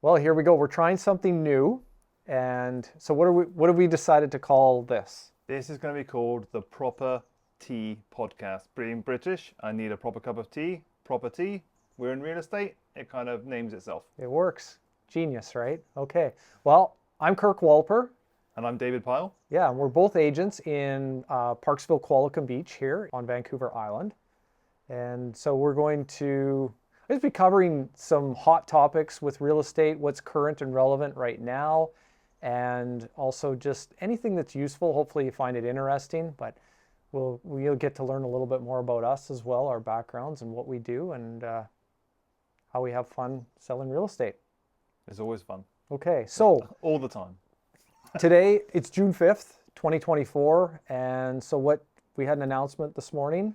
Well, here we go. We're trying something new. And so what have we decided to call this? This is going to be called the Proper-Tea podcast. Being British, I need a proper cup of tea. Proper tea. We're in real estate. It kind of names itself. It works. Genius, right? Okay. Well, I'm Kirk Walper. And I'm David Pyle. Yeah, and we're both agents in Parksville, Qualicum Beach here on Vancouver Island. And so we're going to just be covering some hot topics with real estate, what's current and relevant right now, and also just anything that's useful. Hopefully you find it interesting, but we'll get to learn a little bit more about us as well, our backgrounds and what we do, and how we have fun selling real estate. It's always fun. Okay, so all the time. Today, it's June 5th, 2024, and so we had an announcement this morning.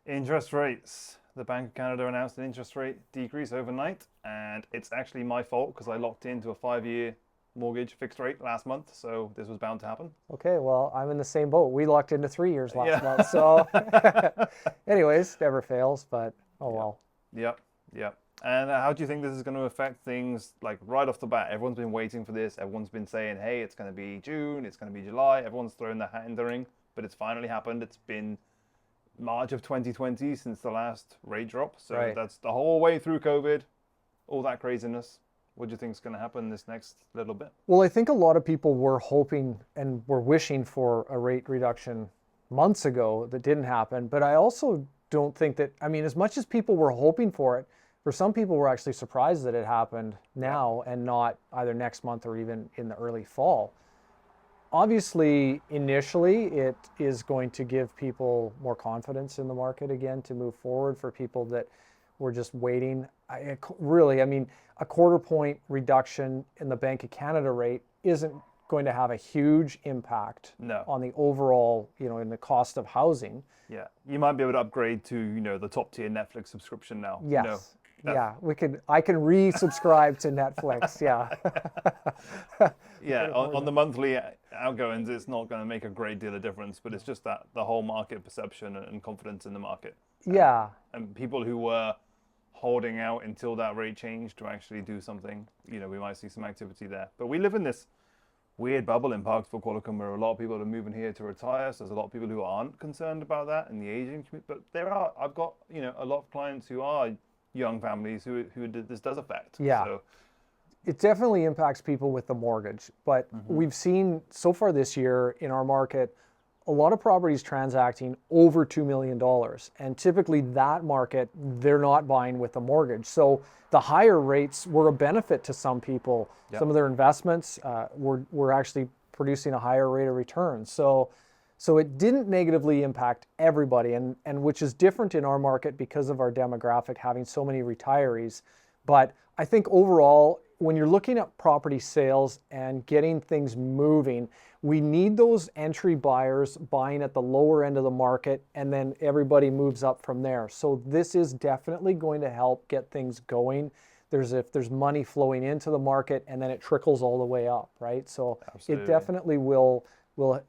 Interest rates. The Bank of Canada announced an interest rate decrease overnight, and it's actually my fault because I locked into a 5-year mortgage fixed rate last month, so this was bound to happen. Okay, well, I'm in the same boat. We locked into 3 years last month, so anyways, never fails, but oh well. Yep. And how do you think this is going to affect things, like right off the bat? Everyone's been waiting for this. Everyone's been saying, hey, it's going to be June, it's going to be July. Everyone's throwing their hat in the ring, but it's finally happened. It's been March of 2020 since the last rate drop. So Right. That's the whole way through COVID, all that craziness. What do you think is going to happen this next little bit? Well, I think a lot of people were hoping and were wishing for a rate reduction months ago that didn't happen. But I also don't think that, I mean, as much as people were hoping for it, for some people were actually surprised that it happened now and not either next month or even in the early fall. Obviously, initially, it is going to give people more confidence in the market again to move forward. For people that were just waiting, I mean, a quarter point reduction in the Bank of Canada rate isn't going to have a huge impact on the overall, in the cost of housing. Yeah, you might be able to upgrade to, the top tier Netflix subscription now. Yes. Yeah, I can resubscribe to Netflix. Yeah. Yeah, on the monthly outgoings, it's not going to make a great deal of difference, but it's just that the whole market perception and confidence in the market. Yeah. And people who were holding out until that rate change to actually do something, we might see some activity there. But we live in this weird bubble in Parksville, Qualicum, where a lot of people are moving here to retire. So there's a lot of people who aren't concerned about that in the aging community. But I've got, a lot of clients who are young families who this does affect. Yeah. So, it definitely impacts people with the mortgage, but we've seen so far this year in our market a lot of properties transacting over $2 million, and typically that market, they're not buying with a mortgage. So the higher rates were a benefit to some people. Yep. Some of their investments were actually producing a higher rate of return. So it didn't negatively impact everybody, and which is different in our market because of our demographic having so many retirees. But I think overall, when you're looking at property sales and getting things moving, we need those entry buyers buying at the lower end of the market, and then everybody moves up from there. So this is definitely going to help get things going. If there's money flowing into the market, and then it trickles all the way up, right? So Absolutely. It definitely will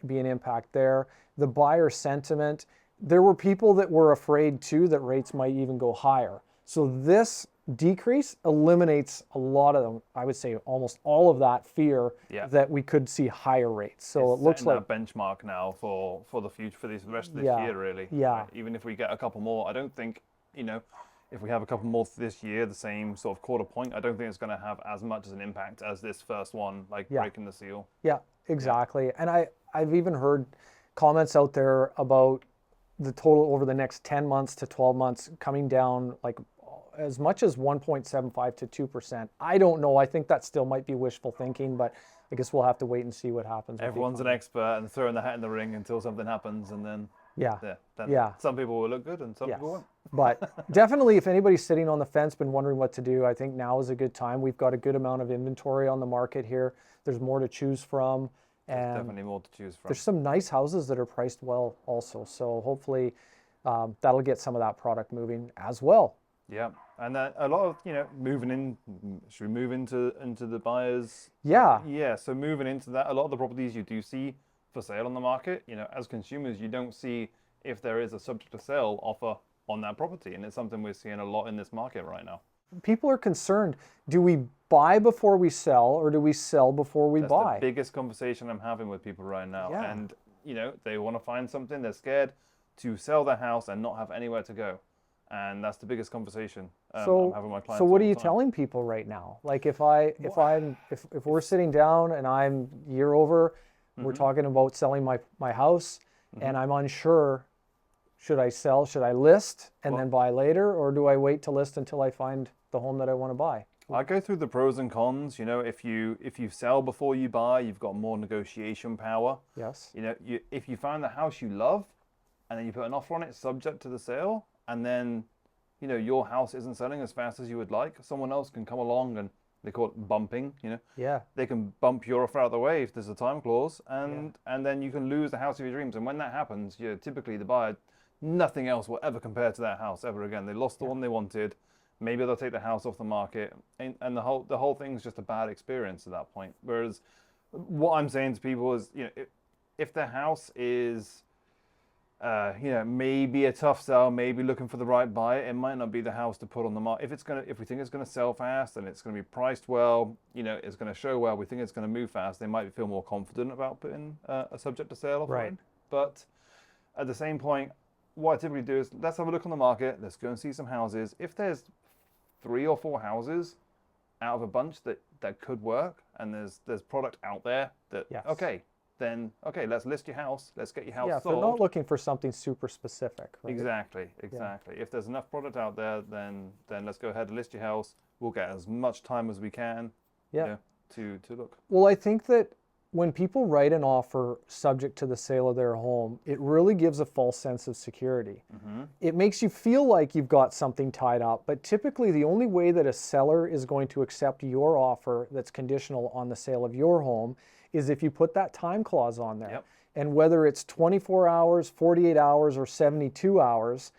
be an impact there. The buyer sentiment, there were people that were afraid too that rates might even go higher. So this decrease eliminates a lot of them, I would say almost all of that fear that we could see higher rates. So it's it looks like that benchmark now for the future, for the rest of this year, really. Yeah. Even if we get a couple more, I don't think, if we have a couple more this year, the same sort of quarter point, I don't think it's going to have as much as an impact as this first one, breaking the seal. Yeah, exactly. Yeah. And I've even heard comments out there about the total over the next 10 months to 12 months coming down like as much as 1.75 to 2%. I don't know. I think that still might be wishful thinking, but I guess we'll have to wait and see what happens. Everyone's an expert and throwing the hat in the ring until something happens, and then some people will look good and some people won't. But definitely, if anybody's sitting on the fence, been wondering what to do, I think now is a good time. We've got a good amount of inventory on the market here. There's more to choose from. There's definitely more to choose from. There's some nice houses that are priced well also. So hopefully that'll get some of that product moving as well. Yeah, and a lot of, moving in, should we move into the buyers? Yeah. Yeah, so moving into that, a lot of the properties you do see for sale on the market, as consumers, you don't see if there is a subject to sale offer on that property. And it's something we're seeing a lot in this market right now. people are concerned. Do we buy before we sell, or do we sell before we That's buy? the biggest conversation I'm having with people right now. Yeah. And, they want to find something. They're scared to sell their house and not have anywhere to go. And that's the biggest conversation I'm having with my clients. So what all are the you time. telling people right now? Like if we're sitting down and I'm year over, we're talking about selling my house, and I'm unsure, should I sell, should I list and then buy later, or do I wait to list until I find the home that I want to buy? I go through the pros and cons. If you sell before you buy, you've got more negotiation power. Yes. If you find the house you love, and then you put an offer on it subject to the sale, and then your house isn't selling as fast as you would like, someone else can come along, and they call it bumping. Yeah. They can bump your offer out of the way if there's a time clause, and then you can lose the house of your dreams. And when that happens, typically the buyer, nothing else will ever compare to that house ever again. They lost the one they wanted. Maybe they'll take the house off the market, and the whole thing's just a bad experience at that point. Whereas what I'm saying to people is, if the house is maybe a tough sell, maybe looking for the right buyer, it might not be the house to put on the market. If we think it's gonna sell fast and it's gonna be priced well, it's gonna show well, we think it's gonna move fast, they might feel more confident about putting a subject to sale offer in. But at the same point, what I typically do is, let's have a look on the market, let's go and see some houses. If there's 3 or 4 houses out of a bunch that could work, and there's product out there that, then let's list your house. Let's get your house sold. Yeah, if they're not looking for something super specific. Right? Exactly. Yeah. If there's enough product out there, then let's go ahead and list your house. We'll get as much time as we can. To look. Well, I think that when people write an offer subject to the sale of their home, it really gives a false sense of security. It makes you feel like you've got something tied up, but typically the only way that a seller is going to accept your offer that's conditional on the sale of your home is if you put that time clause on there. And whether it's 24 hours, 48 hours, or 72 hours,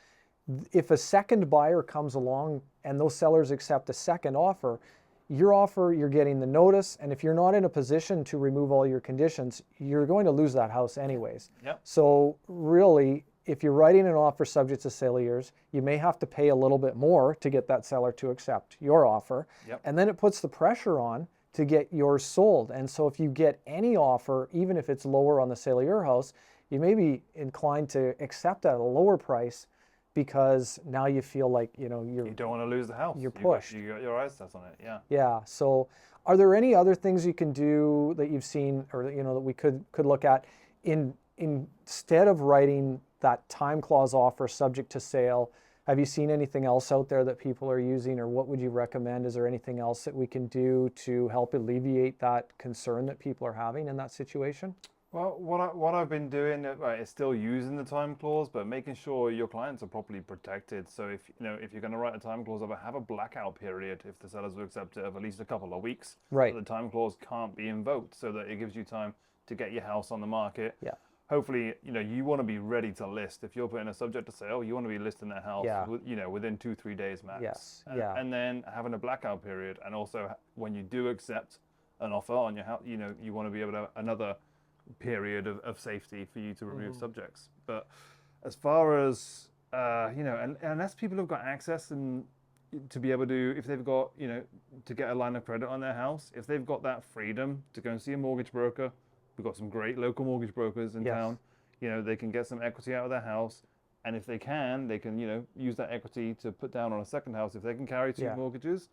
if a second buyer comes along and those sellers accept a second offer, you're getting the notice, and if you're not in a position to remove all your conditions, you're going to lose that house anyways. So really, if you're writing an offer subject to sale of yours, you may have to pay a little bit more to get that seller to accept your offer. And then it puts the pressure on to get yours sold. And so if you get any offer, even if it's lower on the sale of your house, you may be inclined to accept at a lower price, because now you feel like you don't want to lose the house. You're pushed. You got your eyes set on it. Yeah. So are there any other things you can do that you've seen, or that we could look at instead of writing that time clause offer subject to sale? Have you seen anything else out there that people are using, or what would you recommend? Is there anything else that we can do to help alleviate that concern that people are having in that situation? Well, what I've been doing is still using the time clause, but making sure your clients are properly protected. So if you're going to write a time clause, have a blackout period if the sellers will accept it of at least a couple of weeks. Right. So the time clause can't be invoked, so that it gives you time to get your house on the market. Yeah. Hopefully, you want to be ready to list. If you're putting a subject to sale, you want to be listing that house, within 2-3 days max. Yes. And then having a blackout period, and also when you do accept an offer on your house, you want to be able to have another period of safety for you to remove subjects. But as far as and unless people have got access and to be able to, if they've got to get a line of credit on their house, if they've got that freedom to go and see a mortgage broker, we've got some great local mortgage brokers in town. They can get some equity out of their house, and if they can use that equity to put down on a second house if they can carry 2 mortgages.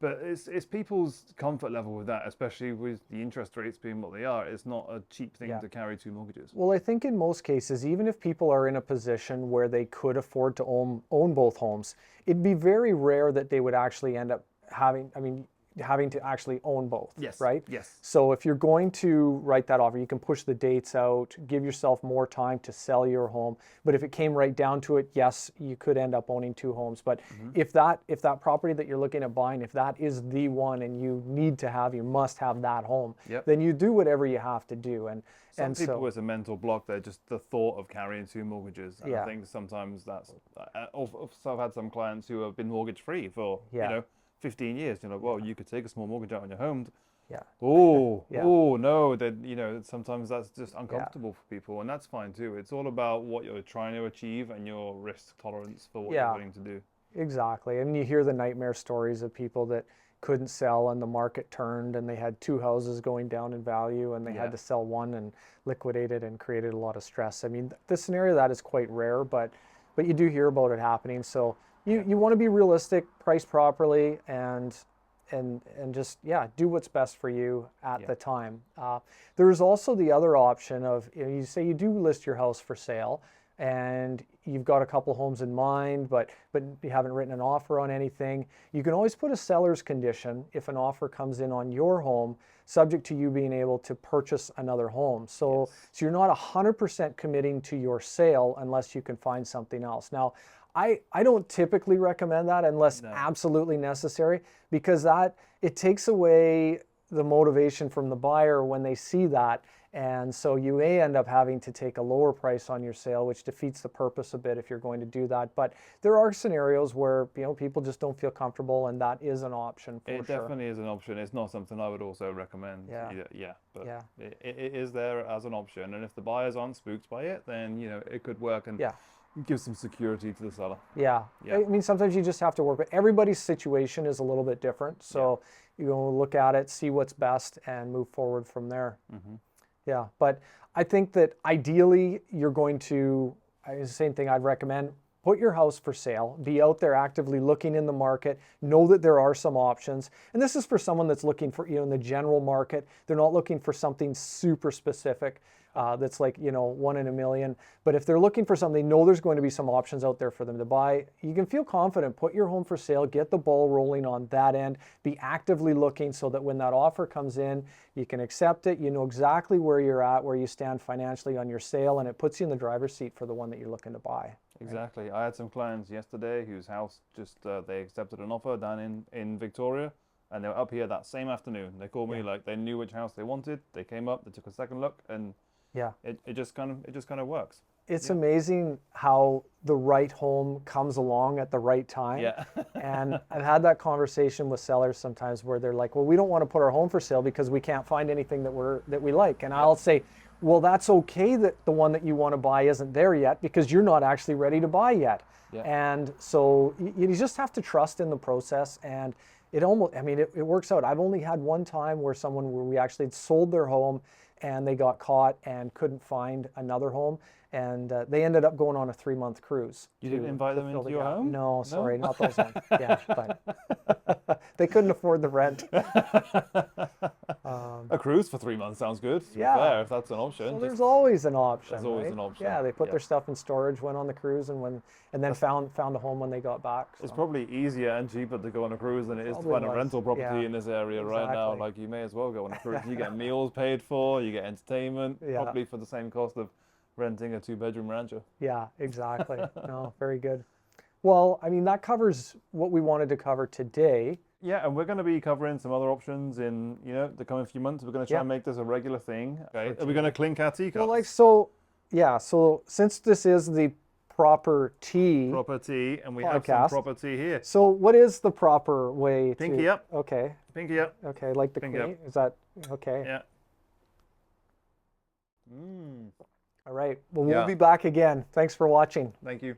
But it's people's comfort level with that, especially with the interest rates being what they are. It's not a cheap thing to carry 2 mortgages. Well, I think in most cases, even if people are in a position where they could afford to own both homes, it'd be very rare that they would actually end up having to actually own both. Yes. Right? Yes. So if you're going to write that offer, you can push the dates out, give yourself more time to sell your home. But if it came right down to it, yes, you could end up owning 2 homes. But if that property that you're looking at buying, if that is the one and you must have that home, then you do whatever you have to do. And some people, it's a mental block. They're just the thought of carrying 2 mortgages. And I think sometimes that's. So I've had some clients who have been mortgage free for 15 years. Well, you could take a small mortgage out on your home. No, then sometimes that's just uncomfortable for people, and that's fine too. It's all about what you're trying to achieve and your risk tolerance for what you're willing to do. exactly. And you hear the nightmare stories of people that couldn't sell and the market turned and they had two houses going down in value and they had to sell one and liquidate it and created a lot of stress. I mean, the scenario that is quite rare, but you do hear about it happening. So you want to be realistic, price properly, and just do what's best for you at the time. There's also the other option of, you say you do list your house for sale and you've got a couple homes in mind, but you haven't written an offer on anything. You can always put a seller's condition if an offer comes in on your home, subject to you being able to purchase another home. So you're not 100% committing to your sale unless you can find something else. Now, I don't typically recommend that unless absolutely necessary, because it takes away the motivation from the buyer when they see that. And so you may end up having to take a lower price on your sale, which defeats the purpose a bit if you're going to do that. But there are scenarios where people just don't feel comfortable, and that is an option for sure. It definitely is an option. It's not something I would also recommend. But it is there as an option. And if the buyers aren't spooked by it, then it could work and give some security to the seller. I mean, sometimes you just have to work, but everybody's situation is a little bit different. So you go look at it, see what's best, and move forward from there. But I think that ideally you're going to, the same thing I'd recommend, put your house for sale, be out there actively looking in the market, know that there are some options. And this is for someone that's looking for, in the general market, they're not looking for something super specific that's like, 1 in a million. But if they're looking for something, know there's going to be some options out there for them to buy. You can feel confident, put your home for sale, get the ball rolling on that end, be actively looking so that when that offer comes in, you can accept it. You know exactly where you're at, where you stand financially on your sale, and it puts you in the driver's seat for the one that you're looking to buy. Exactly. I had some clients yesterday whose house just, they accepted an offer down in Victoria, and they were up here that same afternoon. They called me like they knew which house they wanted. They came up, they took a second look, and it just kind of works. It's amazing how the right home comes along at the right time. And I've had that conversation with sellers sometimes where they're like, well, we don't want to put our home for sale because we can't find anything that we like. And I'll say, well, that's okay that the one that you want to buy isn't there yet because you're not actually ready to buy yet. And so you just have to trust in the process, and it works out. I've only had one time where we actually had sold their home and they got caught and couldn't find another home. And they ended up going on a 3-month cruise. You didn't invite them into your home? No, sorry, not those ones. But they couldn't afford the rent. A cruise for 3 months sounds good. Fair, if that's an option. Well, there's always an option. There's always an option. Yeah, they put their stuff in storage, went on the cruise, and then found a home when they got back. So. It's probably easier and cheaper to go on a cruise than it is to find a rental property in this area right now. Like, you may as well go on a cruise. You get meals paid for, you get entertainment, probably for the same cost of renting a 2-bedroom rancho. Yeah, exactly. No, very good. Well, I mean, that covers what we wanted to cover today. Yeah, and we're going to be covering some other options in, the coming few months. We're going to try and make this a regular thing. Okay. Are we going to clink our teacups? Well, so since this is the Proper-Tea. Proper-Tea, and we have some Proper-Tea here. So what is the proper way Pinky up. Okay. Pinky up. Okay, like the Queen. Is that okay? Yeah. All right. Well, we'll be back again. Thanks for watching. Thank you.